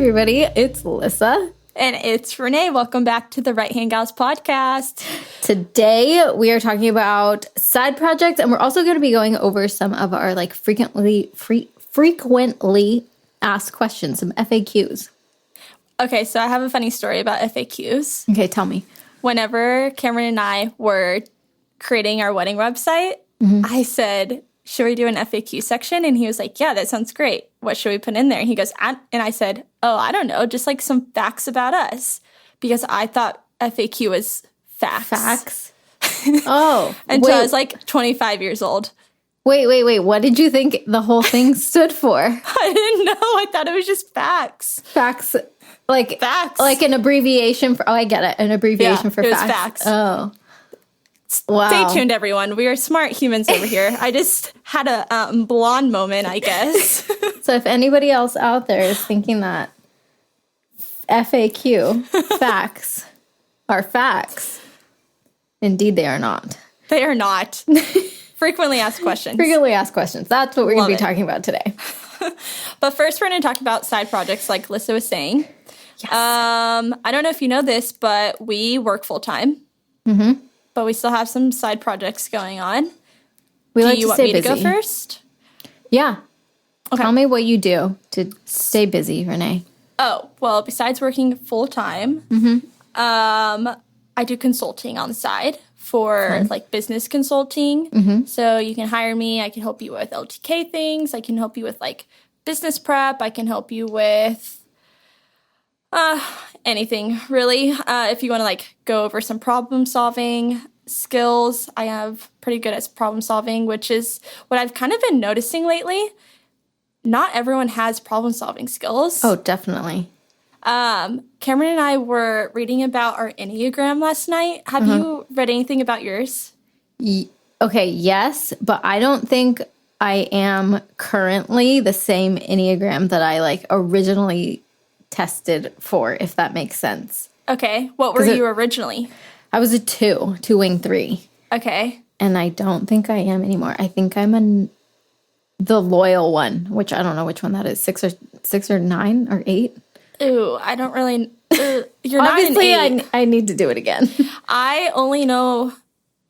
everybody. It's Lyssa. And it's Renee. Welcome back to the Right Hand Gals podcast. Today, we are talking about side projects, and we're also going to be going over some of our frequently asked questions, some FAQs. Okay, so I have a funny story about FAQs. Okay, tell me. Whenever Cameron and I were creating our wedding website, I said, should we do an FAQ section? And he was like, yeah, that sounds great. What should we put in there? And he goes, and I said, oh, I don't know, just some facts about us. Because I thought FAQ was facts. Facts? Oh. Until I was 25 years old. Wait. What did you think the whole thing stood for? I didn't know. I thought it was just facts. Facts. Facts. Like an abbreviation for, I get it. An abbreviation for facts. Facts. Oh. Wow. Stay tuned, everyone. We are smart humans over here. I just had a blonde moment, I guess. So if anybody else out there is thinking that FAQ, facts, are facts, indeed they are not. They are not. Frequently asked questions. Frequently asked questions. That's what we're going to be talking about today. But first, we're going to talk about side projects like Lyssa was saying. Yes. I don't know if you know this, but we work full-time. Mm-hmm. But we still have some side projects going on. Do you want me to go first? Yeah. Okay. Tell me what you do to stay busy, Renee. Oh, well, besides working full-time, I do consulting on the side for business consulting. Mm-hmm. So you can hire me. I can help you with LTK things. I can help you with business prep. I can help you with anything, really. If you want to go over some problem solving skills, I have pretty good at problem solving, which is what I've kind of been noticing lately. Not everyone has problem solving skills. Oh, definitely. Cameron and I were reading about our Enneagram last night. Have you read anything about yours? Okay, yes, but I don't think I am currently the same Enneagram that I originally tested for, if that makes sense. Okay. What were you originally? I was a 2-wing 3. Okay. And I don't think I am anymore. I think I'm the loyal one, which I don't know which one that is. 6 or 9 or 8. Ooh, I don't really. You're Obviously, not an 8. I need to do it again. I only know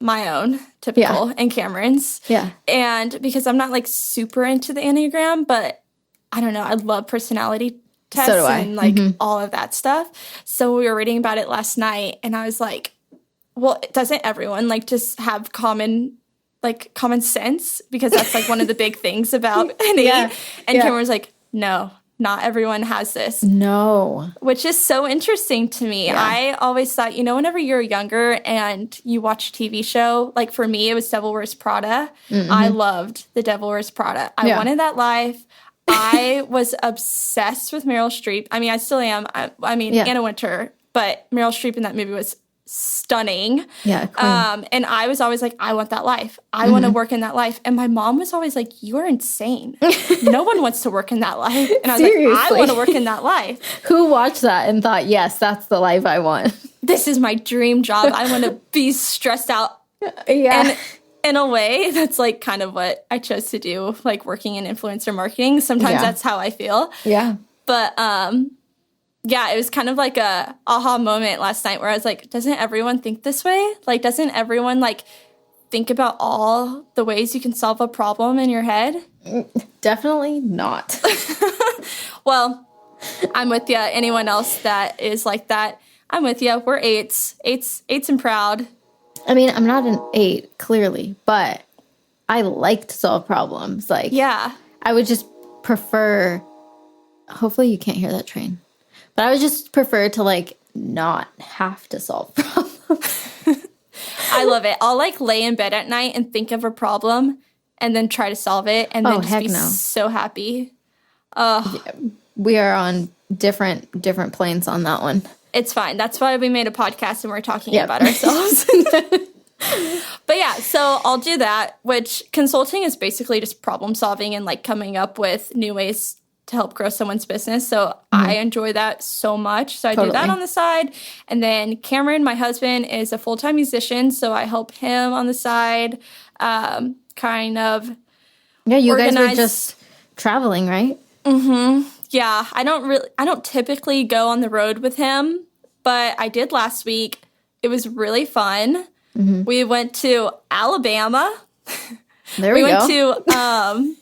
my own, typical, and Cameron's. Yeah. And because I'm not super into the Enneagram, but I don't know. I love personality tests and all of that stuff. So we were reading about it last night, and I was like, well, doesn't everyone just have common sense? Because that's one of the big things about an 8. And Cameron was like, no, not everyone has this. No. Which is so interesting to me. Yeah. I always thought, whenever you're younger and you watch a TV show, for me, it was Devil Wears Prada. Mm-hmm. I loved The Devil Wears Prada. I wanted that life. I was obsessed with Meryl Streep. I mean, I still am. Anna Wintour. But Meryl Streep in that movie was stunning. Yeah. And I was always I want that life. I want to work in that life. And my mom was always like, you are insane. No one wants to work in that life. And I was I want to work in that life. Who watched that and thought, yes, that's the life I want? This is my dream job. I want to be stressed out. Yeah. And in a way, that's kind of what I chose to do, working in influencer marketing. Sometimes that's how I feel. Yeah. But yeah, it was kind of a aha moment last night where I was like, doesn't everyone think this way? Doesn't everyone think about all the ways you can solve a problem in your head? Definitely not. Well, I'm with you. Anyone else that is like that, I'm with you. We're 8s. 8s and proud. I mean, I'm not an 8, clearly, but I like to solve problems. Yeah. I would just prefer, hopefully you can't hear that train. But I would just prefer to, not have to solve problems. I love it. I'll, lay in bed at night and think of a problem and then try to solve it and then just be so happy. Yeah, we are on different planes on that one. It's fine. That's why we made a podcast and we're talking about ourselves. But yeah, so I'll do that, which consulting is basically just problem solving and coming up with new ways to help grow someone's business. So I enjoy that so much. So I do that on the side. And then Cameron, my husband, is a full-time musician. So I help him on the side, kind of. Yeah, you guys were just traveling, right? Mm-hmm. Yeah, I don't typically go on the road with him, but I did last week. It was really fun. We went to Alabama. There we go. Went to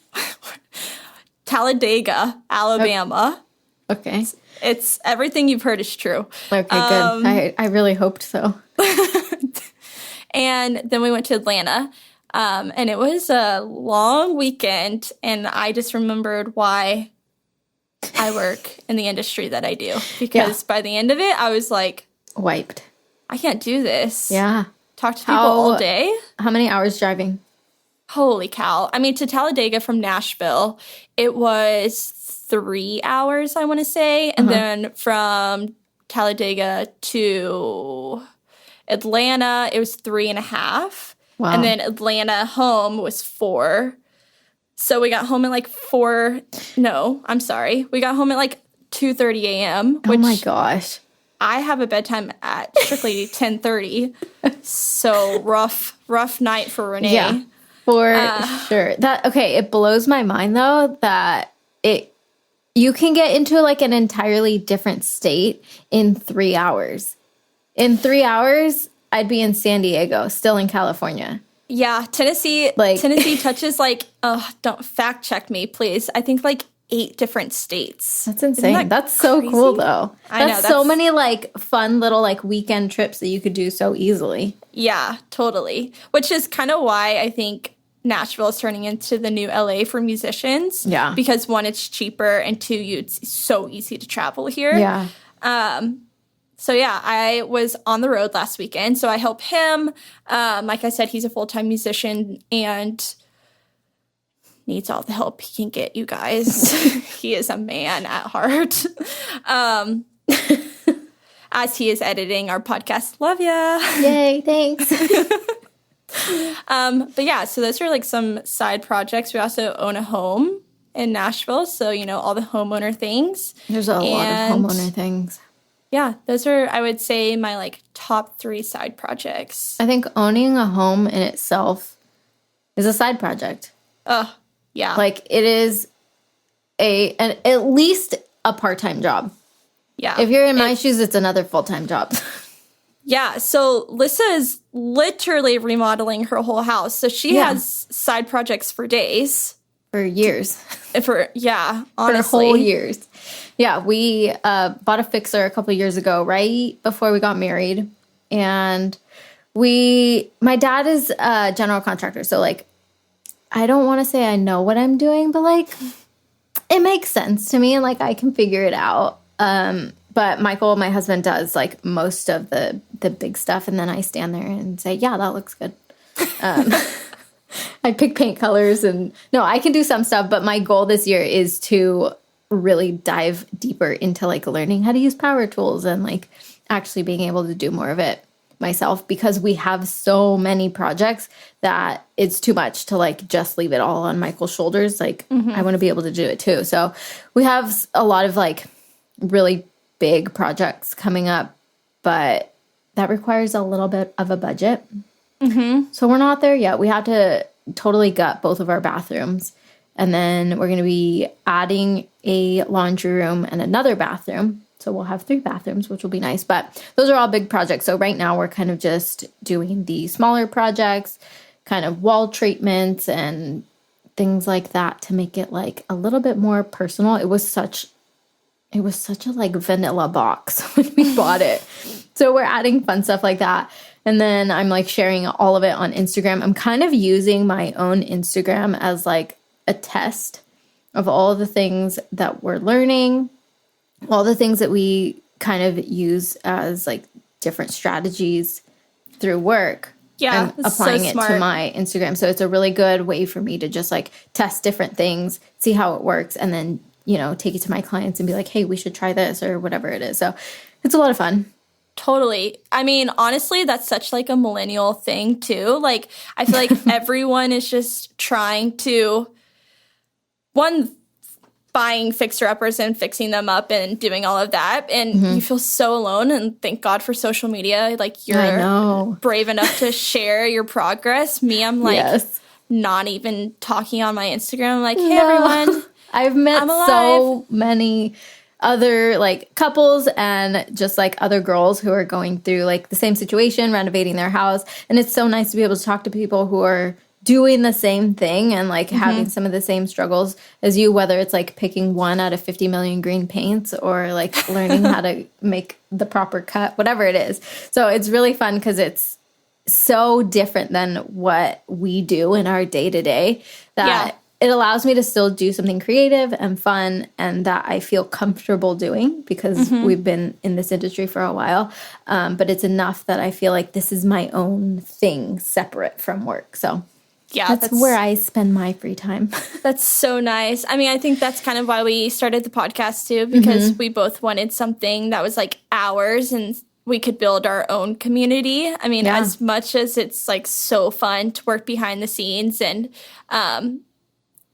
Talladega, Alabama. Okay. It's everything you've heard is true. Okay, good. I really hoped so. And then we went to Atlanta. And it was a long weekend, and I just remembered why I work in the industry that I do. Because by the end of it, I was like... Wiped. I can't do this. Yeah. Talk to people all day. How many hours driving? Holy cow. I mean, to Talladega from Nashville, it was 3 hours, I want to say. And then from Talladega to Atlanta, it was 3.5. Wow. And then Atlanta home was 4. So we got home at like 4. No, I'm sorry. We got home at like 2:30 a.m. Oh my gosh. I have a bedtime at strictly 10:30. So rough night for Renee. Yeah, for sure. It blows my mind though that you can get into like an entirely different state in 3 hours. In 3 hours, I'd be in San Diego, still in California. Yeah, Tennessee touches like, don't fact check me, please. I think like 8 different states. That's insane. That's so cool though. I know. That's so many like fun little like weekend trips that you could do so easily. Yeah, totally. Which is kind of why I think Nashville is turning into the new LA for musicians. Yeah. Because 1, it's cheaper, and 2, it's so easy to travel here. Yeah. So yeah, I was on the road last weekend, so I help him. Like I said, he's a full-time musician and needs all the help he can get, you guys. He is a man at heart. As he is editing our podcast. Love ya. Yay, thanks. But yeah, so those are like some side projects. We also own a home in Nashville, so all the homeowner things. There's a lot of homeowner things. Yeah, those are, I would say, my like top 3 side projects. I think owning a home in itself is a side project. Yeah. Like it is at least a part-time job. Yeah. If you're in my shoes, it's another full-time job. Yeah. So Lyssa is literally remodeling her whole house. So she has side projects for days. For years. Honestly. For whole years. Yeah, we bought a fixer a couple of years ago, right before we got married. And my dad is a general contractor. So, like, I don't want to say I know what I'm doing, but, like, it makes sense to me. And, like, I can figure it out. But Michael, my husband, does, like, most of the big stuff. And then I stand there and say, yeah, that looks good. I pick paint colors. And, no, I can do some stuff. But my goal this year is to really dive deeper into like learning how to use power tools and like actually being able to do more of it myself, because we have so many projects that it's too much to like just leave it all on Michael's shoulders. Like I want to be able to do it too. So we have a lot of like really big projects coming up, but that requires a little bit of a budget. So we're not there yet. We have to totally gut both of our bathrooms. And then we're going to be adding a laundry room and another bathroom. So we'll have 3 bathrooms, which will be nice. But those are all big projects. So right now we're kind of just doing the smaller projects, kind of wall treatments and things like that to make it like a little bit more personal. It was such a like vanilla box when we bought it. So we're adding fun stuff like that. And then I'm like sharing all of it on Instagram. I'm kind of using my own Instagram as like a test of all the things that we're learning, all the things that we kind of use as like different strategies through work. Yeah, and applying it to my Instagram. So it's a really good way for me to just like test different things, see how it works, and then, take it to my clients and be like, hey, we should try this or whatever it is. So it's a lot of fun. Totally. I mean, honestly, that's such like a millennial thing too. Like, I feel like everyone is just trying to, buying fixer-uppers and fixing them up and doing all of that. And you feel so alone. And thank God for social media. Like, you're brave enough to share your progress. Me, I'm like not even talking on my Instagram. I'm like, hey, everyone. I've met so many other like couples and just like other girls who are going through like the same situation, renovating their house. And it's so nice to be able to talk to people who are doing the same thing and like having some of the same struggles as you, whether it's like picking one out of 50 million green paints or like learning how to make the proper cut, whatever it is. So it's really fun because it's so different than what we do in our day to day that it allows me to still do something creative and fun and that I feel comfortable doing because we've been in this industry for a while. But it's enough that I feel like this is my own thing separate from work. So yeah, that's where I spend my free time. That's so nice. I mean, I think that's kind of why we started the podcast too, because we both wanted something that was like ours and we could build our own community. I mean, as much as it's like so fun to work behind the scenes and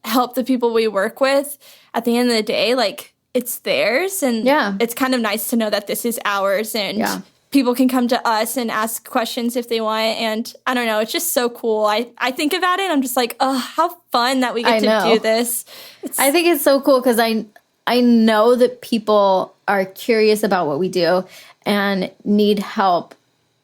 help the people we work with, at the end of the day, like it's theirs. And it's kind of nice to know that this is ours and people can come to us and ask questions if they want. And I don't know, it's just so cool. I think about it, I'm just like, oh, how fun that we get to do this. I think it's so cool because I know that people are curious about what we do and need help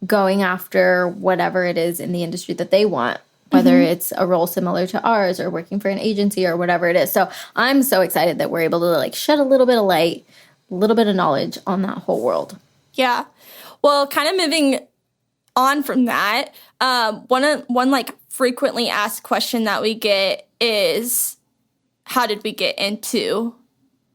going after whatever it is in the industry that they want, whether it's a role similar to ours or working for an agency or whatever it is. So I'm so excited that we're able to like shed a little bit of light, a little bit of knowledge on that whole world. Yeah. Well, kind of moving on from that, one like frequently asked question that we get is, how did we get into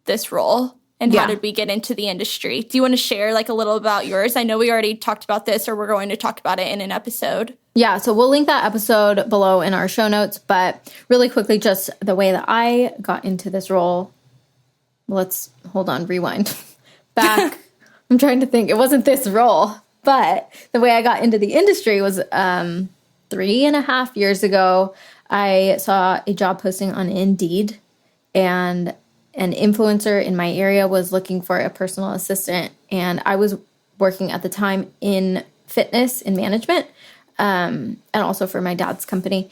this role? And how did we get into the industry? Do you want to share like a little about yours? I know we already talked about this, or we're going to talk about it in an episode. Yeah, so we'll link that episode below in our show notes. But really quickly, just the way that I got into this role. Rewind. Back, I'm trying to think. It wasn't this role, but the way I got into the industry was 3.5 years ago. I saw a job posting on Indeed, and an influencer in my area was looking for a personal assistant, and I was working at the time in fitness and management, and also for my dad's company.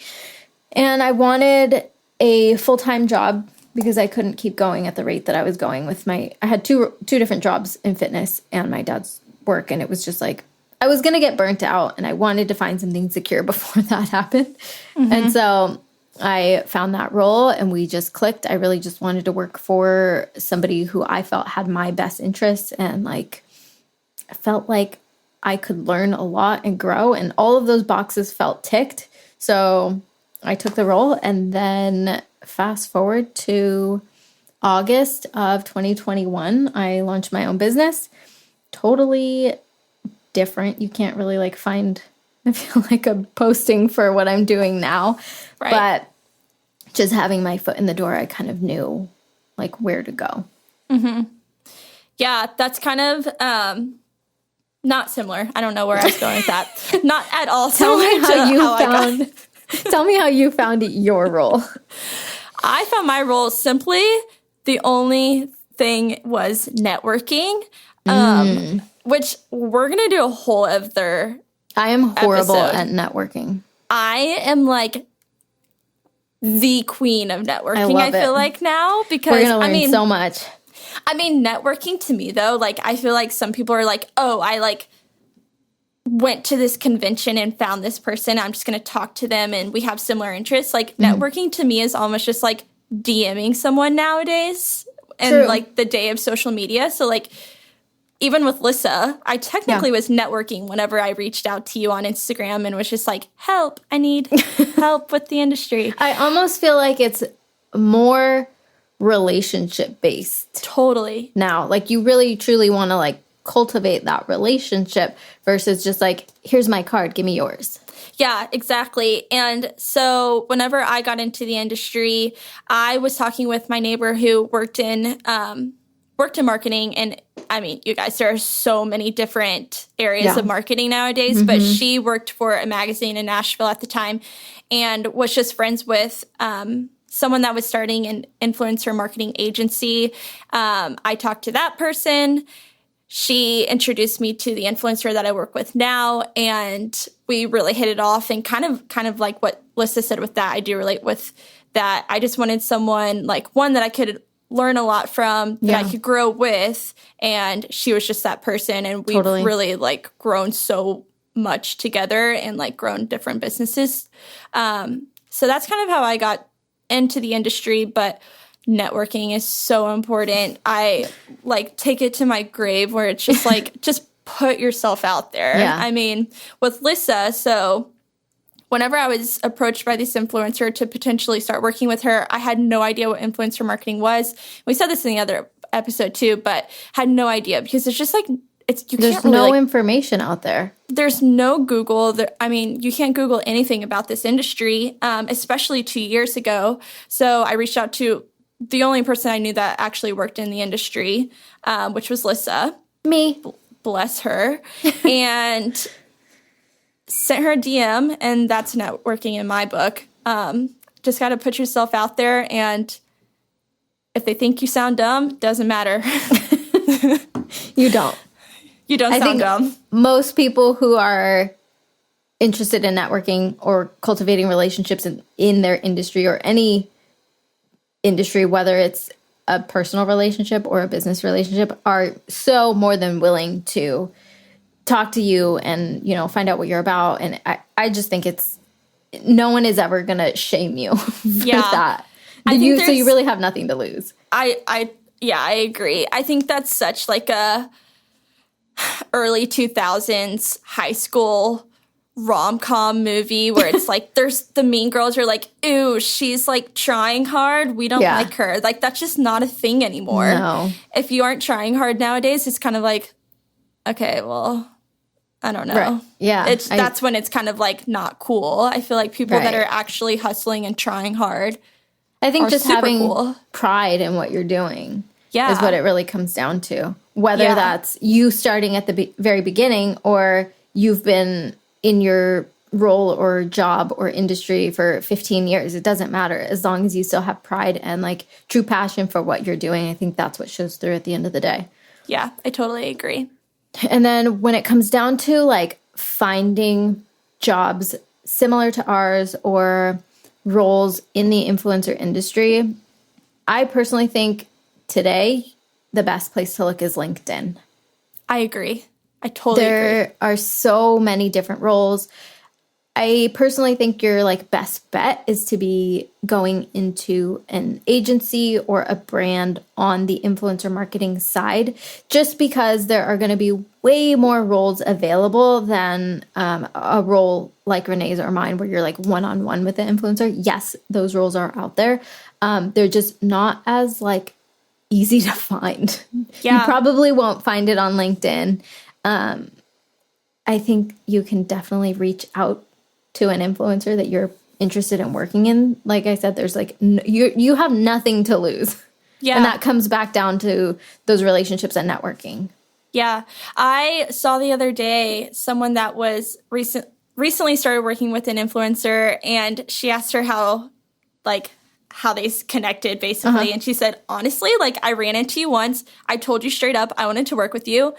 And I wanted a full-time job because I couldn't keep going at the rate that I was going with I had two different jobs in fitness and my dad's work, and it was just like I was going to get burnt out, and I wanted to find something secure before that happened. And so I found that role and we just clicked. I really just wanted to work for somebody who I felt had my best interests and like I felt like I could learn a lot and grow, and all of those boxes felt ticked. So I took the role, and then fast forward to August of 2021, I launched my own business. Totally different. You can't really like find, I feel like, a posting for what I'm doing now. Right. But just having my foot in the door, I kind of knew like where to go. Yeah, that's kind of not similar. I don't know where I was going with that. Not at all. Tell me how you found your role. I found my role simply, the only thing was networking, which we're going to do a whole other I am horrible at networking. I am like the queen of networking, I feel like now, because we're going to learn so much. I mean, networking to me though, like I feel like some people are like, oh, I like went to this convention and found this person. I'm just going to talk to them and we have similar interests. Like networking to me is almost just like DMing someone nowadays and like the day of social media. So like even with Lyssa, I technically was networking whenever I reached out to you on Instagram and was just like, help, I need help with the industry. I almost feel like it's more relationship based. Totally. Now, like you really truly want to like cultivate that relationship versus just like, here's my card, give me yours. Yeah, exactly. And so whenever I got into the industry, I was talking with my neighbor who worked in marketing. And I mean, you guys, there are so many different areas of marketing nowadays, but she worked for a magazine in Nashville at the time and was just friends with someone that was starting an influencer marketing agency. I talked to that person. She introduced me to the influencer that I work with now, and we really hit it off. And kind of like what Lyssa said with that, I do relate with that I just wanted someone like one that I could learn a lot from, that I could grow with. And she was just that person. And we've really like grown so much together and like grown different businesses. So that's kind of how I got into the industry. But networking is so important. I like take it to my grave where it's just like, just put yourself out there. Yeah. I mean, with Lyssa, so whenever I was approached by this influencer to potentially start working with her, I had no idea what influencer marketing was. We said this in the other episode too, but had no idea because it's just like, there's no information out there. There's no Google. You can't Google anything about this industry, especially 2 years ago. So I reached out to the only person I knew that actually worked in the industry, which was Lyssa. Me. Bless her. And sent her a DM, and that's networking in my book. Just got to put yourself out there, and if they think you sound dumb, doesn't matter. You don't. You don't sound dumb. Most people who are interested in networking or cultivating relationships in their industry or any industry, whether it's a personal relationship or a business relationship, are so more than willing to talk to you and, find out what you're about. And I just think no one is ever going to shame you for that. So you really have nothing to lose. I agree. I think that's such like a early 2000s high school rom-com movie where it's like there's the mean girls are like, ooh, she's like trying hard, we don't like her. Like that's just not a thing anymore. No. If you aren't trying hard nowadays, it's kind of like, okay, well, I don't know. Right. Yeah. That's when it's kind of like not cool. I feel like people that are actually hustling and trying hard, I think just having pride in what you're doing is what it really comes down to. Whether that's you starting at the very beginning or you've been in your role or job or industry for 15 years, it doesn't matter. As long as you still have pride and like true passion for what you're doing, I think that's what shows through at the end of the day. Yeah, I totally agree. And then when it comes down to like finding jobs similar to ours or roles in the influencer industry, I personally think today the best place to look is LinkedIn. I agree. I totally agree. There are so many different roles. I personally think your like best bet is to be going into an agency or a brand on the influencer marketing side, just because there are going to be way more roles available than a role like Renee's or mine where you're like one-on-one with the influencer. Yes, those roles are out there. They're just not as like easy to find. Yeah. You probably won't find it on LinkedIn. I think you can definitely reach out to an influencer that you're interested in working in. Like I said, there's like, you have nothing to lose. Yeah. And that comes back down to those relationships and networking. Yeah. I saw the other day someone that was recently started working with an influencer, and she asked her how they connected basically. And she said, honestly, like I ran into you once. I told you straight up I wanted to work with you.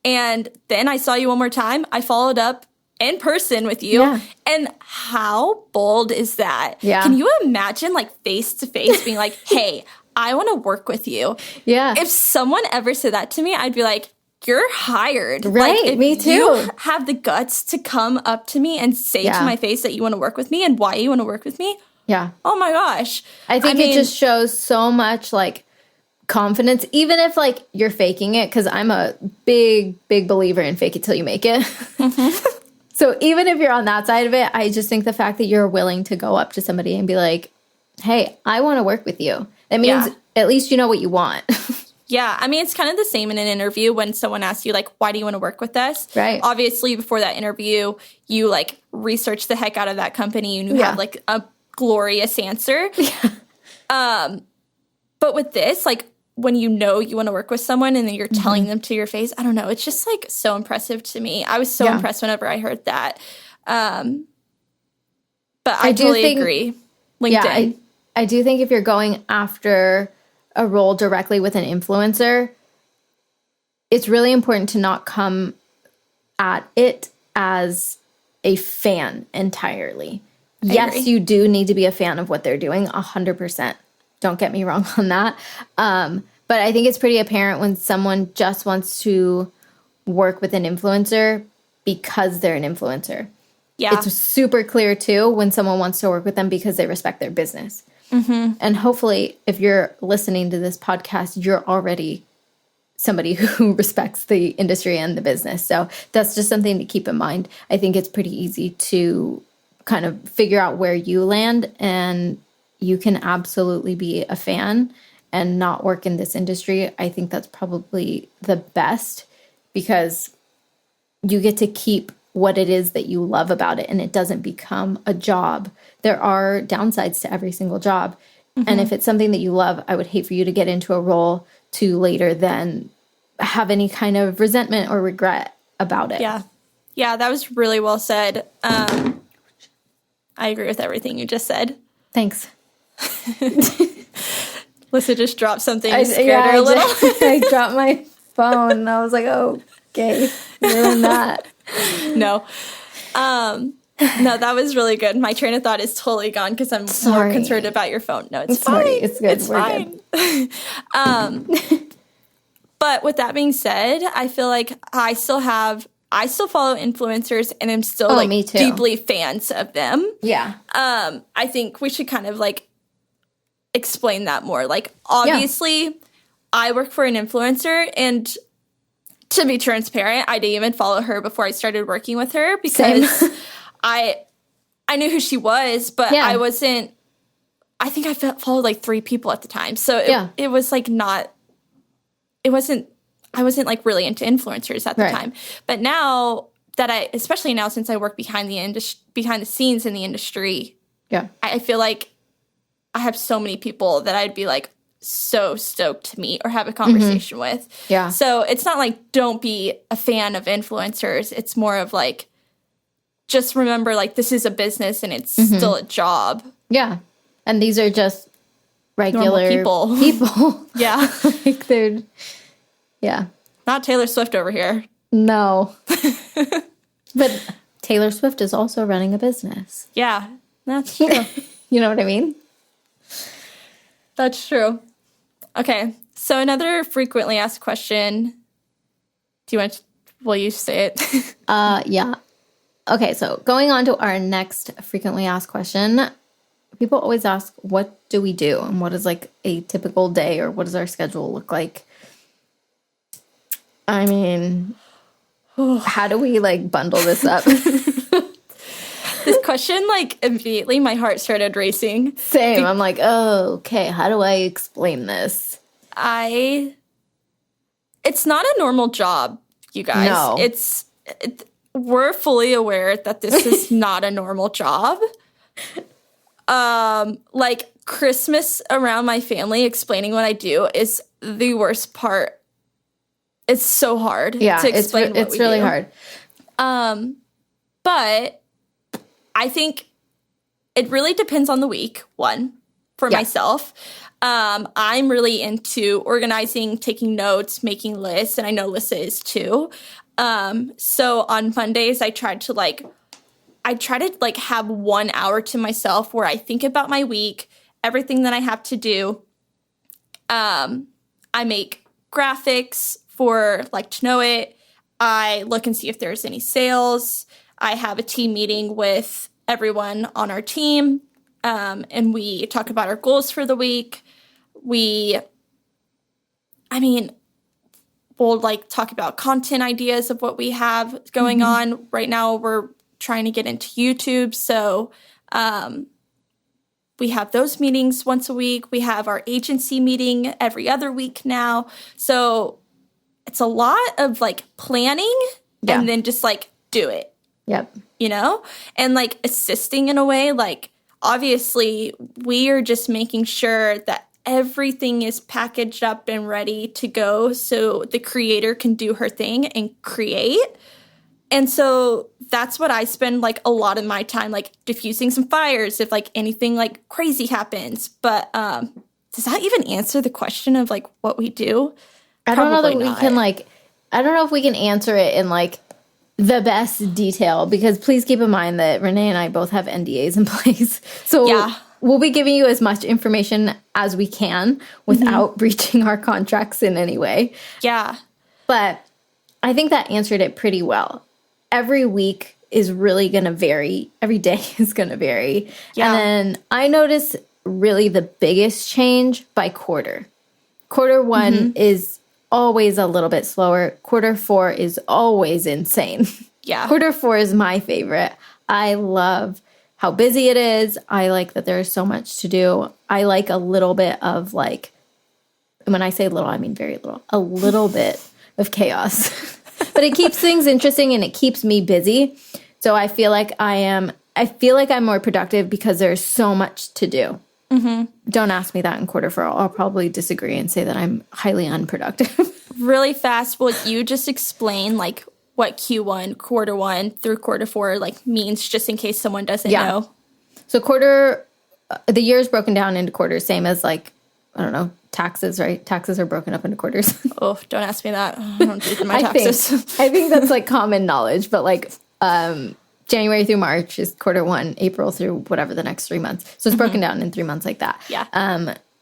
And then I saw you one more time. I followed up in person with you. Yeah. And how bold is that? Yeah. Can you imagine like face to face being like, hey, I want to work with you? Yeah. If someone ever said that to me, I'd be like, you're hired. Right. Like, if me too. You have the guts to come up to me and say to my face that you want to work with me and why you want to work with me. Yeah. Oh my gosh. I think it just shows so much like confidence, even if like you're faking it, because I'm a big believer in fake it till you make it. So even if you're on that side of it, I just think the fact that you're willing to go up to somebody and be like, hey, I want to work with you. That means at least you know what you want. Yeah. I mean, it's kind of the same in an interview when someone asks you, like, why do you want to work with us? Right. Obviously, before that interview, you, like, research the heck out of that company and you have, like, a glorious answer. Yeah. But with this, like, when you know you want to work with someone and then you're telling them to your face, I don't know. It's just, like, so impressive to me. I was so impressed whenever I heard that. But I totally agree. LinkedIn. Yeah, I do think if you're going after a role directly with an influencer, it's really important to not come at it as a fan entirely. Yes, you do need to be a fan of what they're doing, 100%. Don't get me wrong on that. But I think it's pretty apparent when someone just wants to work with an influencer because they're an influencer. Yeah. It's super clear, too, when someone wants to work with them because they respect their business. Mm-hmm. And hopefully, if you're listening to this podcast, you're already somebody who respects the industry and the business. So that's just something to keep in mind. I think it's pretty easy to kind of figure out where you land, and you can absolutely be a fan and not work in this industry. I think that's probably the best because you get to keep what it is that you love about it, and it doesn't become a job. There are downsides to every single job. Mm-hmm. And if it's something that you love, I would hate for you to get into a role to later then have any kind of resentment or regret about it. Yeah. Yeah, that was really well said. I agree with everything you just said. Thanks. Lyssa just dropped something. Scared her a little. I dropped my phone and I was like, oh, okay, ruin that. No. No, that was really good. My train of thought is totally gone because I'm more concerned about your phone. No, it's fine. It's good. It's fine. But with that being said, I feel like I still follow influencers and I'm still me too. Deeply fans of them. Yeah. I think we should kind of explain that more. Obviously, I work for an influencer, and to be transparent, I didn't even follow her before I started working with her because I knew who she was, but I wasn't. I think I followed 3 people at the time, so it was not. It wasn't. I wasn't really into influencers at the time, but now that especially now since I work behind the scenes in the industry, I feel like I have so many people that I'd be so stoked to meet or have a conversation with. Yeah. So it's not don't be a fan of influencers. It's more of just remember this is a business and it's still a job. Yeah. And these are just regular people. Yeah. They're, not Taylor Swift over here. No. But Taylor Swift is also running a business. Yeah, that's true. You know what I mean? That's true. Okay, so another frequently asked question. Will you say it? Yeah. Okay, so going on to our next frequently asked question. People always ask, what do we do? And what is a typical day, or what does our schedule look like? I mean, how do we bundle this up? This question, immediately my heart started racing. Same. I'm oh, okay, how do I explain this? It's not a normal job, you guys. No. We're fully aware that this is not a normal job. Christmas around my family, explaining what I do is the worst part. It's so hard to explain what we do. It's really hard. But I think it really depends on the week, for myself. I'm really into organizing, taking notes, making lists, and I know Lyssa is too. So on Mondays, I try to have 1 hour to myself where I think about my week, everything that I have to do. I make graphics for to know it. I look and see if there's any sales. I have a team meeting with everyone on our team, and we talk about our goals for the week. We'll talk about content ideas of what we have going on. Right now, we're trying to get into YouTube, so we have those meetings once a week. We have our agency meeting every other week now. So it's a lot of planning and then just do it. Yep. And assisting in a way. Obviously, we are just making sure that everything is packaged up and ready to go so the creator can do her thing and create. And so that's what I spend a lot of my time diffusing some fires if anything crazy happens. But does that even answer the question of what we do? I don't know that we can I don't know if we can answer it in the best detail, because please keep in mind that Renee and I both have NDAs in place. So we'll be giving you as much information as we can without breaching our contracts in any way. Yeah. But I think that answered it pretty well. Every week is really going to vary. Every day is going to vary. Yeah. And then I notice really the biggest change by quarter. Quarter one is always a little bit slower. Quarter four is always insane. Yeah. Quarter four is my favorite. I love how busy it is. I like that there's so much to do. I like a little bit of like, when I say little, I mean very little, a little bit of chaos. But it keeps things interesting and it keeps me busy. So I feel like I'm more productive because there's so much to do. Don't ask me that in quarter four. I'll probably disagree and say that I'm highly unproductive. Really fast, will you just explain like what Q1, quarter one through quarter four like means, just in case someone doesn't know? So the year is broken down into quarters, same as like, I don't know, taxes, right? Taxes are broken up into quarters. Oh, don't ask me that. I don't do my taxes. I think that's like common knowledge, but like January through March is quarter one, April through whatever the next 3 months. So it's broken down in 3 months like that. Yeah.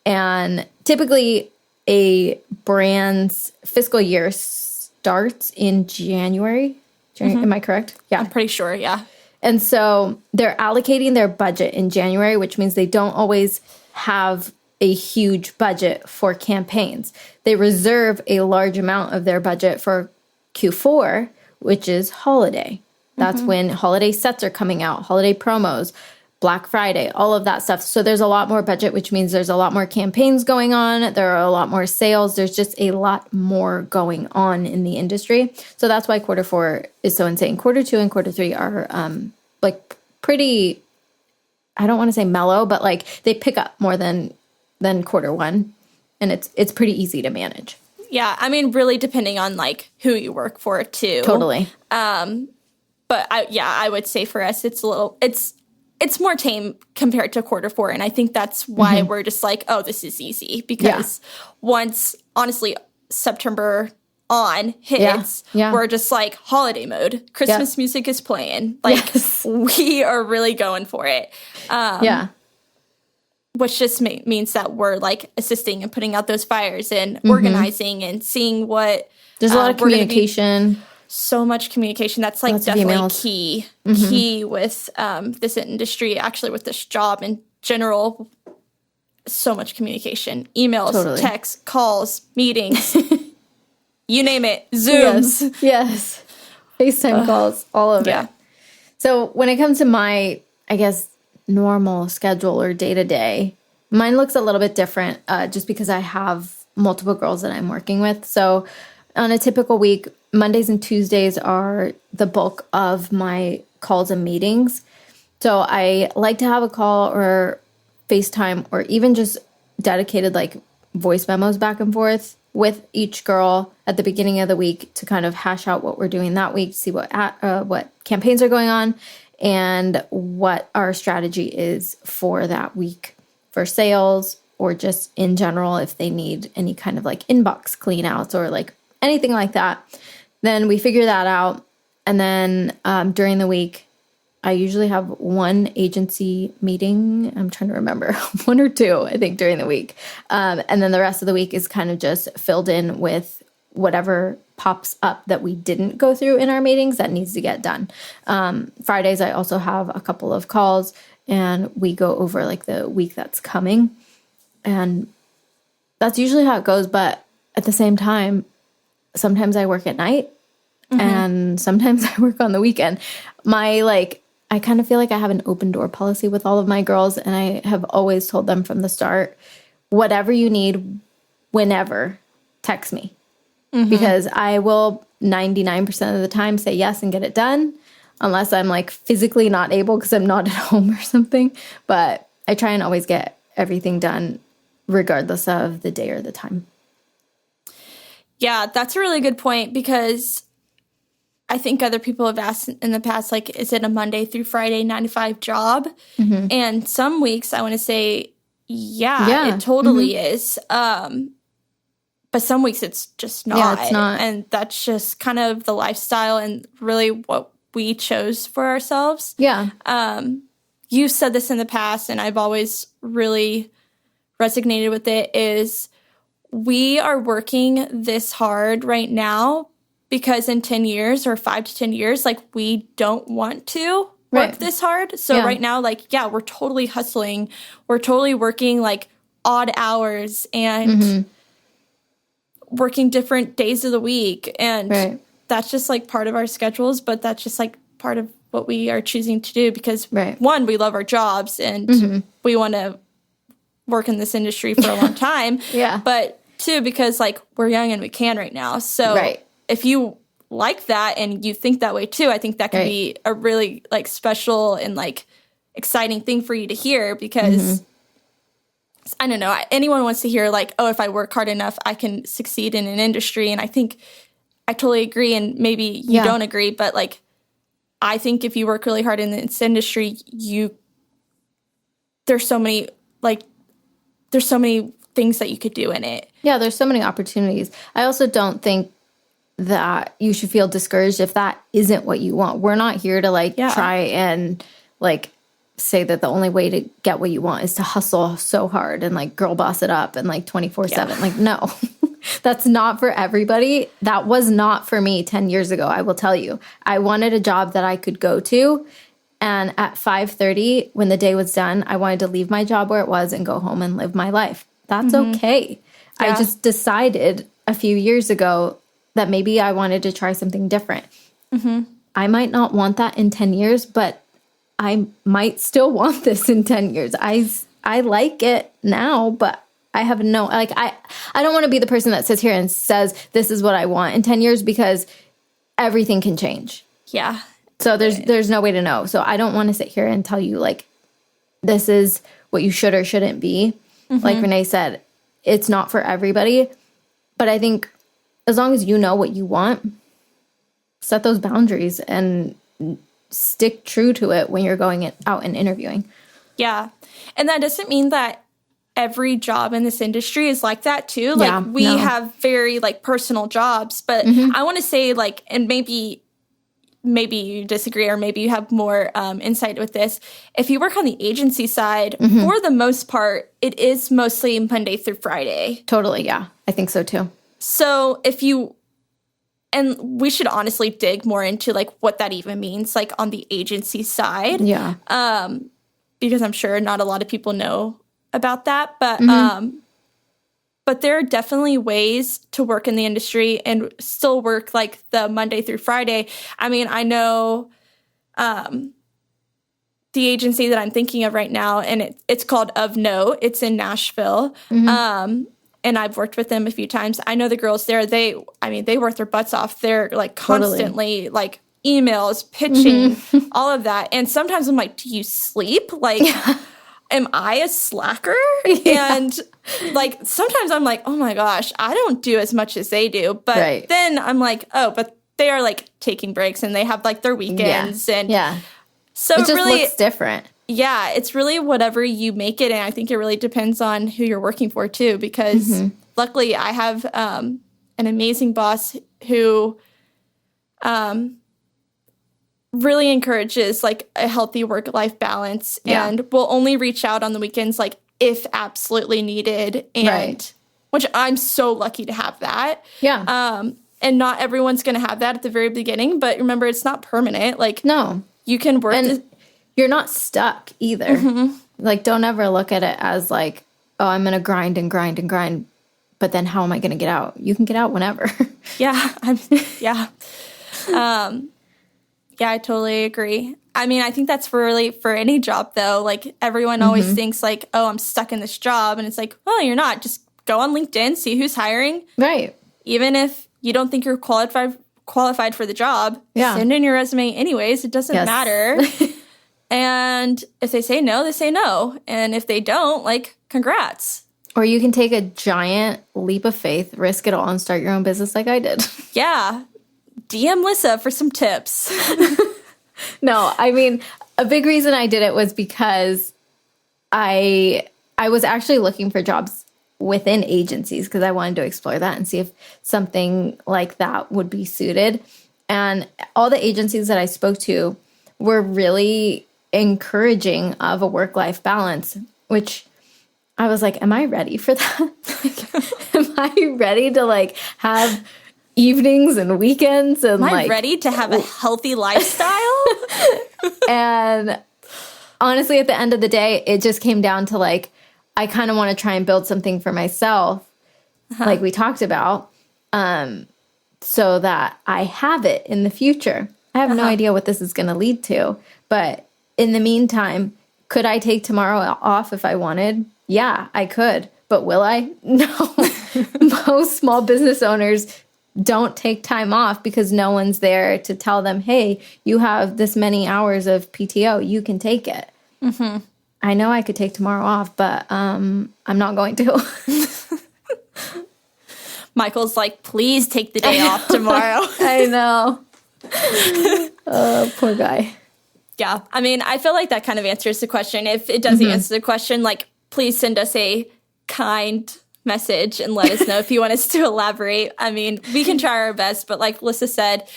And typically a brand's fiscal year starts in January. Am I correct? Yeah. I'm pretty sure, yeah. And so they're allocating their budget in January, which means they don't always have a huge budget for campaigns. They reserve a large amount of their budget for Q4, which is holiday. That's when holiday sets are coming out, holiday promos, Black Friday, all of that stuff. So there's a lot more budget, which means there's a lot more campaigns going on. There are a lot more sales. There's just a lot more going on in the industry. So that's why quarter four is so insane. Quarter two and quarter three are like pretty, I don't want to say mellow, but like they pick up more than quarter one. And it's pretty easy to manage. Yeah. I mean, really depending on like who you work for too. Totally. But I would say for us, it's more tame compared to quarter four. And I think that's why we're just like, oh, this is easy. Because once, honestly, September on hits, we're just like holiday mode. Christmas music is playing. Like, we are really going for it. Which just means that we're like assisting and putting out those fires and organizing and seeing what. There's a lot of communication. So much communication. That's like definitely key with this industry, actually with this job in general. So much communication, emails, texts, calls, meetings, you name it, Zooms. Yes. FaceTime calls, all of it. So when it comes to my, I guess, normal schedule or day-to-day, mine looks a little bit different just because I have multiple girls that I'm working with. So on a typical week, Mondays and Tuesdays are the bulk of my calls and meetings. So I like to have a call or FaceTime or even just dedicated like voice memos back and forth with each girl at the beginning of the week to kind of hash out what we're doing that week, see what campaigns are going on and what our strategy is for that week for sales or just in general if they need any kind of like inbox clean outs or like anything like that. Then we figure that out. And then during the week, I usually have one agency meeting. I'm trying to remember, one or two, I think, during the week. And then the rest of the week is kind of just filled in with whatever pops up that we didn't go through in our meetings that needs to get done. Fridays, I also have a couple of calls and we go over like the week that's coming. And that's usually how it goes. But at the same time, sometimes I work at night and sometimes I work on the weekend. I kind of feel like I have an open door policy with all of my girls. And I have always told them from the start, whatever you need, whenever, text me. Because I will 99% of the time say yes and get it done. Unless I'm like physically not able because I'm not at home or something. But I try and always get everything done regardless of the day or the time. Yeah, that's a really good point because I think other people have asked in the past, like, is it a Monday through Friday 9 to 5 job? And some weeks I want to say, yeah, it totally is. but some weeks it's just not. Yeah, it's not. And that's just kind of the lifestyle and really what we chose for ourselves. Yeah. You've said this in the past, and I've always really resonated with it, is we are working this hard right now because in 10 years or 5 to 10 years, like, we don't want to work this hard. So right now, like, yeah, we're totally hustling. We're totally working like odd hours and working different days of the week. And that's just like part of our schedules, but that's just like part of what we are choosing to do because one, we love our jobs and we want to work in this industry for a long time. But two, because like we're young and we can right now. So if you like that and you think that way too, I think that can be a really like special and like exciting thing for you to hear because I don't know, anyone wants to hear like, oh, if I work hard enough, I can succeed in an industry. And I think I totally agree. And maybe you don't agree, but like, I think if you work really hard in this industry, there's so many things that you could do in it. Yeah, there's so many opportunities. I also don't think that you should feel discouraged if that isn't what you want. We're not here to like try and like say that the only way to get what you want is to hustle so hard and like girl boss it up and like 24/7. Like, no. That's not for everybody. That was not for me 10 years ago, I will tell you. I wanted a job that I could go to, and at 5:30, when the day was done, I wanted to leave my job where it was and go home and live my life. That's okay. I just decided a few years ago that maybe I wanted to try something different. I might not want that in 10 years, but I might still want this in 10 years. I like it now, but I have no, like, I don't want to be the person that sits here and says, this is what I want in 10 years because everything can change. Yeah. So there's no way to know. So I don't want to sit here and tell you, like, this is what you should or shouldn't be. Like Renee said, it's not for everybody. But I think as long as you know what you want, set those boundaries and stick true to it when you're going out and interviewing. Yeah. And that doesn't mean that every job in this industry is like that too. Like we have very like personal jobs, but I want to say like, and maybe you disagree or maybe you have more insight with this. If you work on the agency side, for the most part, it is mostly Monday through Friday. Totally. Yeah. I think so too. So and we should honestly dig more into like what that even means, like on the agency side. Yeah. Because I'm sure not a lot of people know about that, but there are definitely ways to work in the industry and still work like the Monday through Friday. I mean, I know the agency that I'm thinking of right now, and it's called Of Note. It's in Nashville. And I've worked with them a few times. I know the girls there, they work their butts off. They're like constantly like emails, pitching, all of that. And sometimes I'm like, do you sleep? Like, am I a slacker? And like, sometimes I'm like, oh my gosh, I don't do as much as they do. But then I'm like, oh, but they are like taking breaks and they have like their weekends. And so it just really looks different. Yeah, it's really whatever you make it. And I think it really depends on who you're working for too, because luckily I have an amazing boss who really encourages like a healthy work-life balance and will only reach out on the weekends like if absolutely needed. And which I'm so lucky to have that. Yeah. And not everyone's going to have that at the very beginning, but remember, it's not permanent. Like, no, you can work. And you're not stuck either. Like, don't ever look at it as like, oh, I'm going to grind and grind and grind, but then how am I going to get out? You can get out whenever. Yeah, I totally agree. I mean, I think that's really for any job, though. Like, everyone always thinks, like, oh, I'm stuck in this job. And it's like, well, you're not. Just go on LinkedIn, see who's hiring. Right. Even if you don't think you're qualified for the job, send in your resume anyways. It doesn't matter. And if they say no, they say no. And if they don't, like, congrats. Or you can take a giant leap of faith, risk it all, and start your own business like I did. Yeah. DM Lyssa for some tips. No, I mean, a big reason I did it was because I was actually looking for jobs within agencies because I wanted to explore that and see if something like that would be suited. And all the agencies that I spoke to were really encouraging of a work-life balance, which I was like, am I ready for that? Am I ready to like have evenings and weekends? And am I ready to have a healthy lifestyle? And honestly, at the end of the day, it just came down to like, I kind of want to try and build something for myself, like we talked about, so that I have it in the future. I have no idea what this is going to lead to. But in the meantime, could I take tomorrow off if I wanted? Yeah, I could. But will I? No. Most small business owners don't take time off because no one's there to tell them, hey, you have this many hours of PTO. You can take it. Mm-hmm. I know I could take tomorrow off, but I'm not going to. Michael's like, please take the day off tomorrow. I know. Oh, poor guy. Yeah. I mean, I feel like that kind of answers the question. If it doesn't answer the question, like, please send us a kind message and let us know if you want us to elaborate. I mean, we can try our best, but like Lyssa said,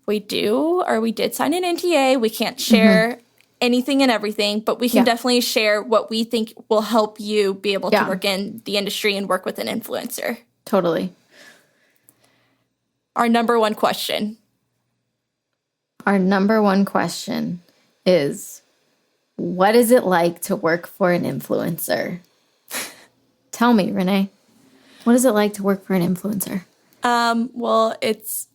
we did sign an NDA. We can't share anything and everything, but we can definitely share what we think will help you be able to work in the industry and work with an influencer. Totally. Our number one question. Our number one question is, what is it like to work for an influencer? Tell me, Renee. What is it like to work for an influencer? Well, it's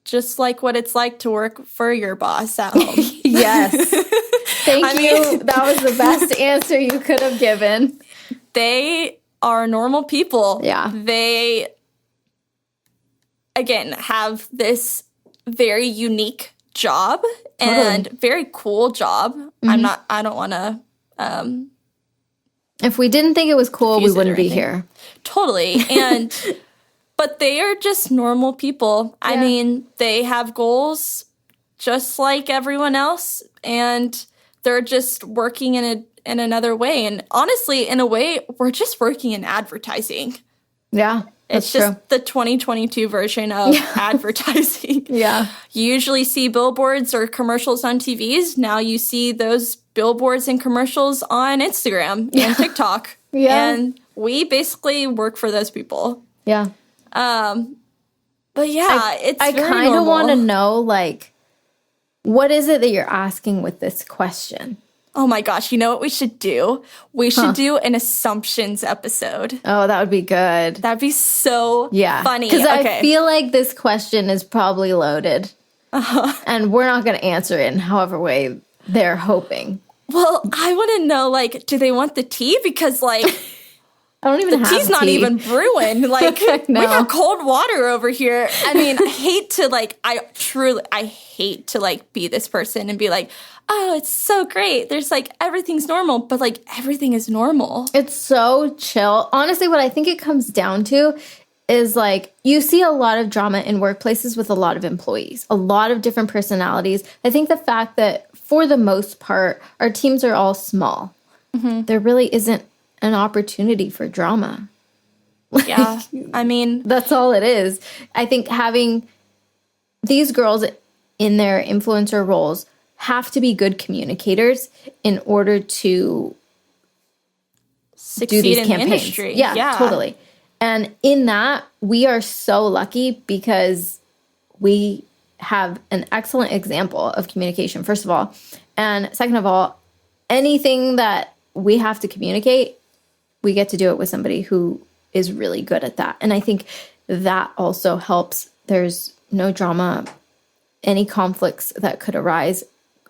just like what it's like to work for your boss at home. Yes. Thank you. That was the best answer you could have given. They are normal people. Yeah. They, again, have this very unique job and very cool job. I don't want to if we didn't think it was cool, we wouldn't be here. Totally. And but they are just normal people. I mean, they have goals just like everyone else, and they're just working in another way. And honestly, in a way, we're just working in advertising. Yeah. It's just the 2022 version of advertising. Yeah. You usually see billboards or commercials on TVs. Now you see those billboards and commercials on Instagram and TikTok. Yeah. And we basically work for those people. Yeah. But yeah, I kind of want to know, like, what is it that you're asking with this question? Oh my gosh, you know what we should do? We should do an assumptions episode. Oh, that would be good. That'd be so funny. Because I feel like this question is probably loaded. And we're not going to answer it in however way they're hoping. Well, I want to know, like, do they want the tea? Because, like, I don't even have tea's not even brewing. Like, No. we got cold water over here. I mean, I hate to, like, be this person and be like, oh, it's so great. There's, like, everything's normal. But, like, everything is normal. It's so chill. Honestly, what I think it comes down to is, like, you see a lot of drama in workplaces with a lot of employees, a lot of different personalities. I think the fact that, for the most part, our teams are all small. There really isn't an opportunity for drama. Yeah, I mean, that's all it is. I think having these girls in their influencer roles have to be good communicators in order to succeed do these in campaigns. The industry. Yeah, totally. And in that, we are so lucky because we have an excellent example of communication, first of all. And second of all, anything that we have to communicate, we get to do it with somebody who is really good at that. And I think that also helps. There's no drama. Any conflicts that could arise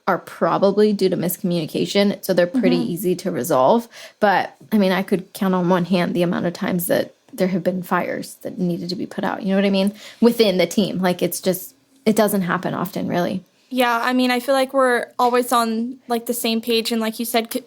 are probably due to miscommunication. So they're pretty easy to resolve. But I mean, I could count on one hand the amount of times that there have been fires that needed to be put out. You know what I mean? Within the team. Like, it's just, it doesn't happen often, really. Yeah. I mean, I feel like we're always on, like, the same page. And like you said,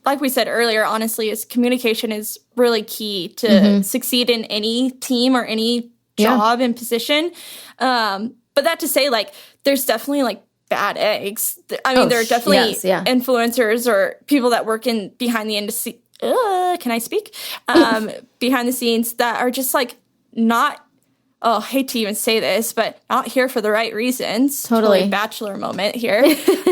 like we said earlier, honestly, is communication is really key to succeed in any team or any job and position. But that to say, like, there's definitely, like, bad eggs. I mean, there are definitely influencers or people that work in behind the can I speak? Behind the scenes that are just like not, oh, I hate to even say this, but not here for the right reasons. Totally bachelor moment here.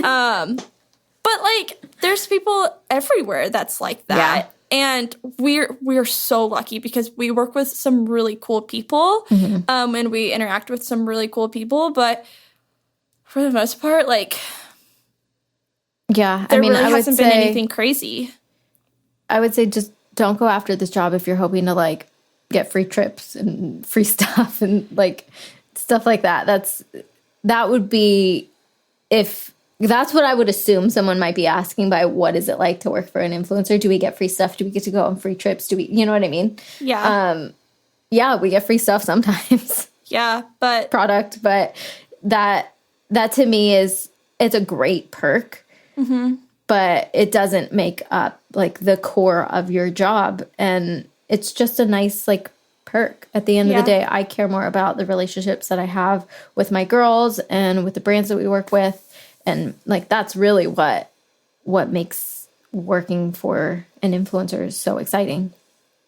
But like there's people everywhere that's like that. Yeah. And we're so lucky because we work with some really cool people, and we interact with some really cool people. But for the most part, like, yeah, there really hasn't been anything crazy. I would say just don't go after this job if you're hoping to like get free trips and free stuff and like stuff like that. That would be if. That's what I would assume someone might be asking by what is it like to work for an influencer? Do we get free stuff? Do we get to go on free trips? Do we, you know what I mean? Yeah. Yeah, we get free stuff sometimes. Yeah, but product, but that to me it's a great perk, but it doesn't make up like the core of your job. And it's just a nice like perk. At the end of the day, I care more about the relationships that I have with my girls and with the brands that we work with. And like that's really what makes working for an influencer so exciting.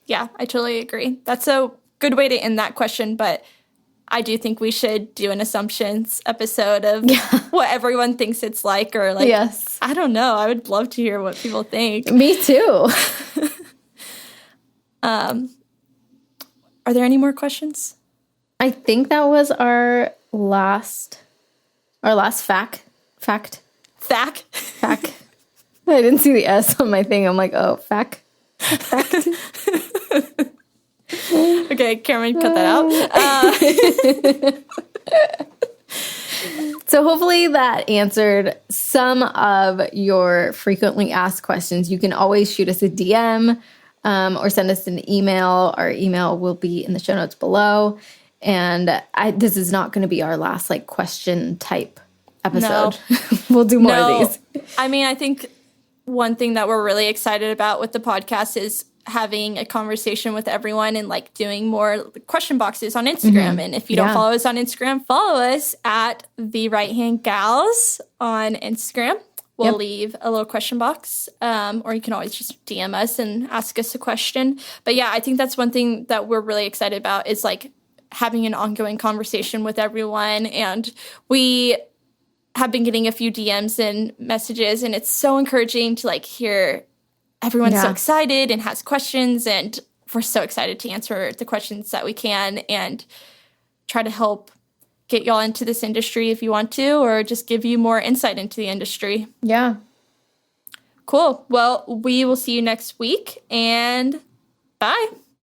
Yeah, I totally agree. That's a good way to end that question, but I do think we should do an assumptions episode of what everyone thinks it's like, or like, I don't know. I would love to hear what people think. Me too. Are there any more questions? I think that was our last fact. I didn't see the S on my thing. I'm like, oh, fact. Okay, Cameron, cut that out. So hopefully that answered some of your frequently asked questions. You can always shoot us a DM or send us an email. Our email will be in the show notes below. And this is not going to be our last like question type episode. No. We'll do more of these. I mean, I think one thing that we're really excited about with the podcast is having a conversation with everyone and like doing more question boxes on Instagram. And if you don't follow us on Instagram, follow us at the Right Hand Gals on Instagram. We'll leave a little question box, or you can always just DM us and ask us a question. But yeah, I think that's one thing that we're really excited about is like having an ongoing conversation with everyone. And we have been getting a few DMs and messages, and it's so encouraging to like hear everyone's so excited and has questions, and we're so excited to answer the questions that we can and try to help get y'all into this industry if you want to, or just give you more insight into the industry. Yeah. Cool. Well, we will see you next week, and bye.